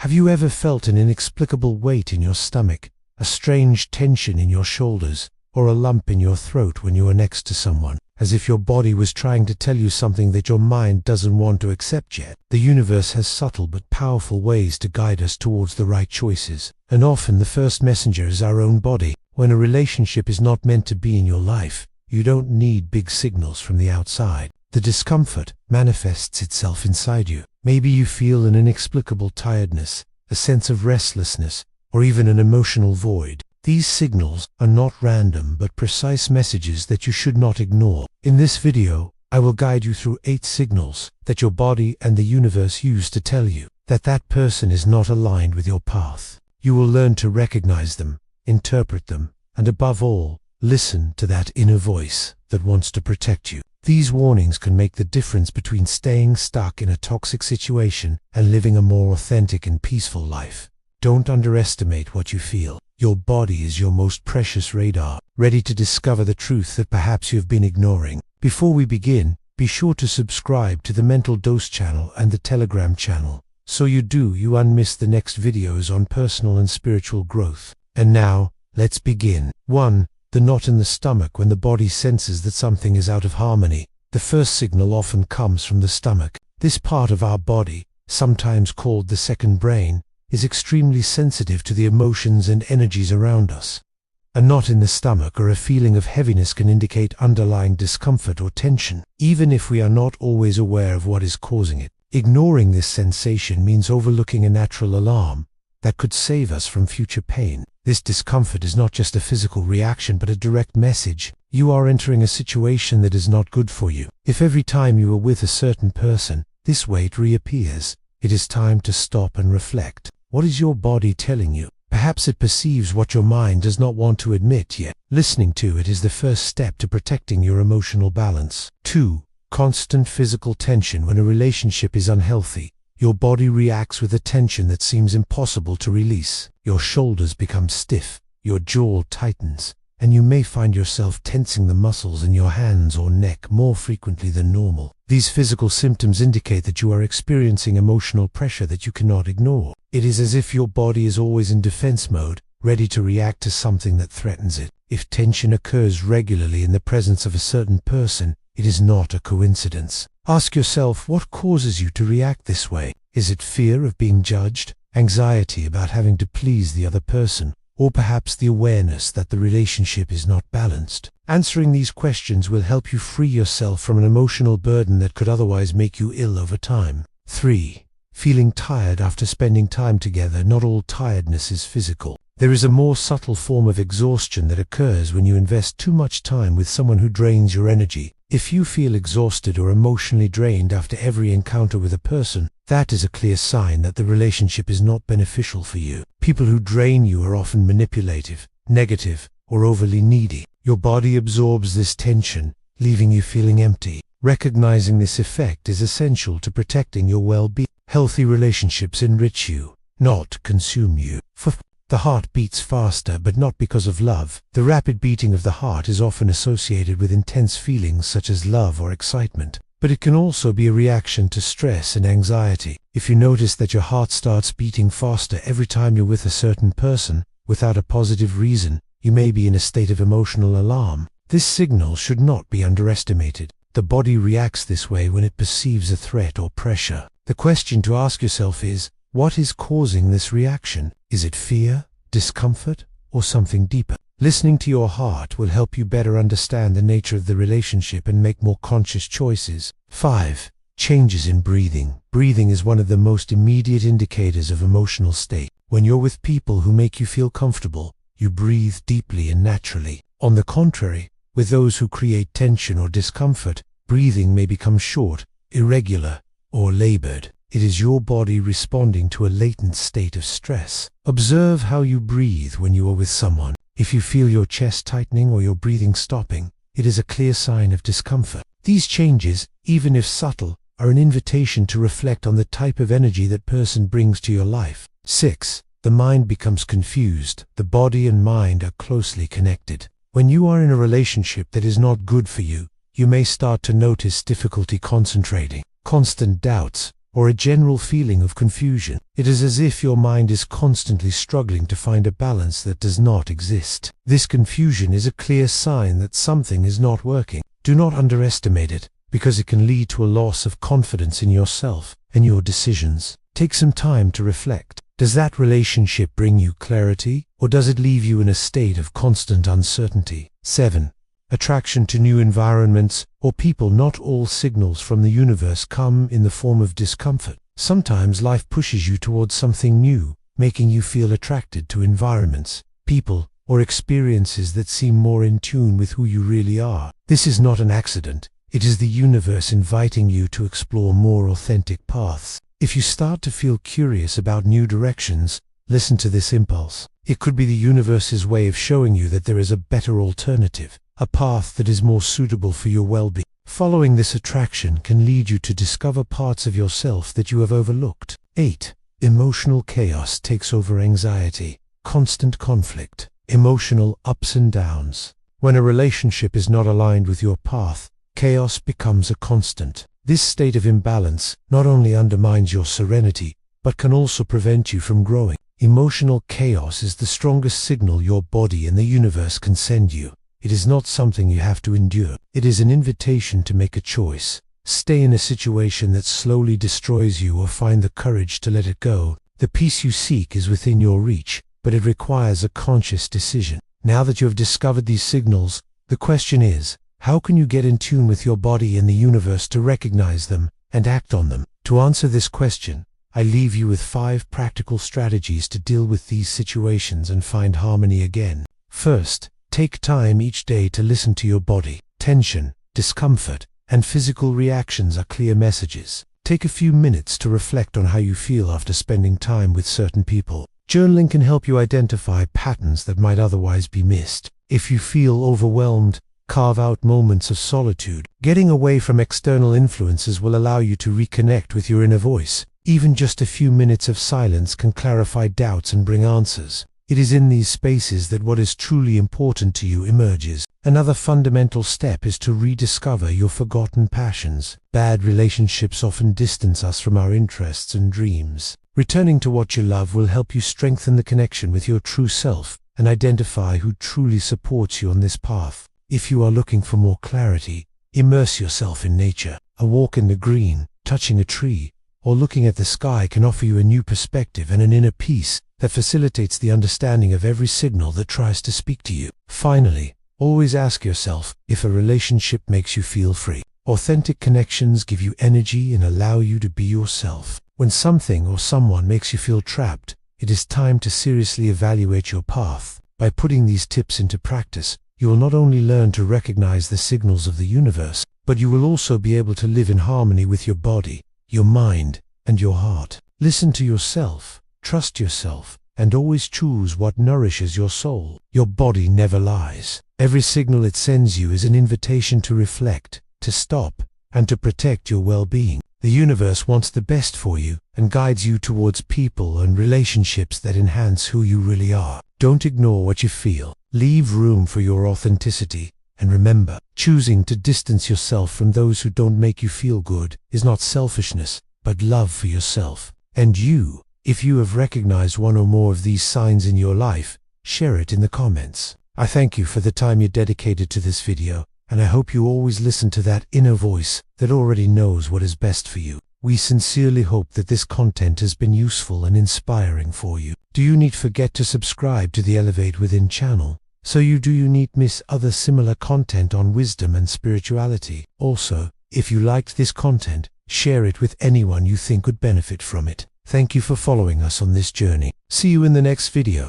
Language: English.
Have you ever felt an inexplicable weight in your stomach, a strange tension in your shoulders, or a lump in your throat when you are next to someone, as if your body was trying to tell you something that your mind doesn't want to accept yet? The universe has subtle but powerful ways to guide us towards the right choices, and often the first messenger is our own body. When a relationship is not meant to be in your life, you don't need big signals from the outside. The discomfort manifests itself inside you. Maybe you feel an inexplicable tiredness, a sense of restlessness, or even an emotional void. These signals are not random but precise messages that you should not ignore. In this video, I will guide you through 8 signals that your body and the universe use to tell you that that person is not aligned with your path. You will learn to recognize them, interpret them, and above all, listen to that inner voice that wants to protect you. These warnings can make the difference between staying stuck in a toxic situation and living a more authentic and peaceful life. Don't underestimate what you feel. Your body is your most precious radar, ready to discover the truth that perhaps you've been ignoring. Before we begin, be sure to subscribe to the Mental Dose channel and the Telegram channel, so you unmiss the next videos on personal and spiritual growth. And now, let's begin. 1. The knot in the stomach. When the body senses that something is out of harmony, the first signal often comes from the stomach. This part of our body, sometimes called the second brain, is extremely sensitive to the emotions and energies around us. A knot in the stomach or a feeling of heaviness can indicate underlying discomfort or tension, even if we are not always aware of what is causing it. Ignoring this sensation means overlooking a natural alarm that could save us from future pain. This discomfort is not just a physical reaction but a direct message. You are entering a situation that is not good for you. If every time you are with a certain person, this weight reappears, it is time to stop and reflect. What is your body telling you? Perhaps it perceives what your mind does not want to admit yet. Listening to it is the first step to protecting your emotional balance. 2. Constant physical tension. When a relationship is unhealthy, your body reacts with a tension that seems impossible to release. Your shoulders become stiff, your jaw tightens, and you may find yourself tensing the muscles in your hands or neck more frequently than normal. These physical symptoms indicate that you are experiencing emotional pressure that you cannot ignore. It is as if your body is always in defense mode, ready to react to something that threatens it. If tension occurs regularly in the presence of a certain person, it is not a coincidence. Ask yourself, what causes you to react this way? Is it fear of being judged, anxiety about having to please the other person, or perhaps the awareness that the relationship is not balanced? Answering these questions will help you free yourself from an emotional burden that could otherwise make you ill over time. 3. Feeling tired after spending time together. Not all tiredness is physical. There is a more subtle form of exhaustion that occurs when you invest too much time with someone who drains your energy. If you feel exhausted or emotionally drained after every encounter with a person, that is a clear sign that the relationship is not beneficial for you. People who drain you are often manipulative, negative, or overly needy. Your body absorbs this tension, leaving you feeling empty. Recognizing this effect is essential to protecting your well-being. Healthy relationships enrich you, not consume you. The heart beats faster, but not because of love. The rapid beating of the heart is often associated with intense feelings such as love or excitement, but it can also be a reaction to stress and anxiety. If you notice that your heart starts beating faster every time you're with a certain person, without a positive reason, you may be in a state of emotional alarm. This signal should not be underestimated. The body reacts this way when it perceives a threat or pressure. The question to ask yourself is, what is causing this reaction? Is it fear, discomfort, or something deeper? Listening to your heart will help you better understand the nature of the relationship and make more conscious choices. 5. Changes in breathing. Breathing is one of the most immediate indicators of emotional state. When you're with people who make you feel comfortable, you breathe deeply and naturally. On the contrary, with those who create tension or discomfort, breathing may become short, irregular, or labored. It is your body responding to a latent state of stress. Observe how you breathe when you are with someone. If you feel your chest tightening or your breathing stopping, it is a clear sign of discomfort. These changes, even if subtle, are an invitation to reflect on the type of energy that person brings to your life. 6. The mind becomes confused. The body and mind are closely connected. When you are in a relationship that is not good for you, you may start to notice difficulty concentrating, constant doubts, or a general feeling of confusion. It is as if your mind is constantly struggling to find a balance that does not exist. This confusion is a clear sign that something is not working. Do not underestimate it, because it can lead to a loss of confidence in yourself and your decisions. Take some time to reflect. Does that relationship bring you clarity, or does it leave you in a state of constant uncertainty? 7. Attraction to new environments or people. Not all signals from the universe come in the form of discomfort. Sometimes life pushes you towards something new, making you feel attracted to environments, people, or experiences that seem more in tune with who you really are. This is not an accident. It is the universe inviting you to explore more authentic paths. If you start to feel curious about new directions, listen to this impulse. It could be the universe's way of showing you that there is a better alternative, a path that is more suitable for your well-being. Following this attraction can lead you to discover parts of yourself that you have overlooked. 8. Emotional chaos takes over anxiety. Constant conflict. Emotional ups and downs. When a relationship is not aligned with your path, chaos becomes a constant. This state of imbalance not only undermines your serenity, but can also prevent you from growing. Emotional chaos is the strongest signal your body and the universe can send you. It is not something you have to endure. It is an invitation to make a choice. Stay in a situation that slowly destroys you, or find the courage to let it go. The peace you seek is within your reach, but it requires a conscious decision. Now that you have discovered these signals, the question is, how can you get in tune with your body and the universe to recognize them and act on them? To answer this question, I leave you with 5 practical strategies to deal with these situations and find harmony again. First, take time each day to listen to your body. Tension, discomfort, and physical reactions are clear messages. Take a few minutes to reflect on how you feel after spending time with certain people. Journaling can help you identify patterns that might otherwise be missed. If you feel overwhelmed, carve out moments of solitude. Getting away from external influences will allow you to reconnect with your inner voice. Even just a few minutes of silence can clarify doubts and bring answers. It is in these spaces that what is truly important to you emerges. Another fundamental step is to rediscover your forgotten passions. Bad relationships often distance us from our interests and dreams. Returning to what you love will help you strengthen the connection with your true self and identify who truly supports you on this path. If you are looking for more clarity, immerse yourself in nature. A walk in the green, touching a tree, or looking at the sky can offer you a new perspective and an inner peace that facilitates the understanding of every signal that tries to speak to you. Finally, always ask yourself if a relationship makes you feel free. Authentic connections give you energy and allow you to be yourself. When something or someone makes you feel trapped, it is time to seriously evaluate your path. By putting these tips into practice, you will not only learn to recognize the signals of the universe, but you will also be able to live in harmony with your body, your mind, and your heart. Listen to yourself, trust yourself, and always choose what nourishes your soul. Your body never lies. Every signal it sends you is an invitation to reflect, to stop, and to protect your well-being. The universe wants the best for you and guides you towards people and relationships that enhance who you really are. Don't ignore what you feel. Leave room for your authenticity, and remember, choosing to distance yourself from those who don't make you feel good is not selfishness, but love for yourself. And you, if you have recognized one or more of these signs in your life, share it in the comments. I thank you for the time you dedicated to this video, and I hope you always listen to that inner voice that already knows what is best for you. We sincerely hope that this content has been useful and inspiring for you. Do you not forget to subscribe to the Elevate Within channel, so you not miss other similar content on wisdom and spirituality. Also, if you liked this content, share it with anyone you think would benefit from it. Thank you for following us on this journey. See you in the next video.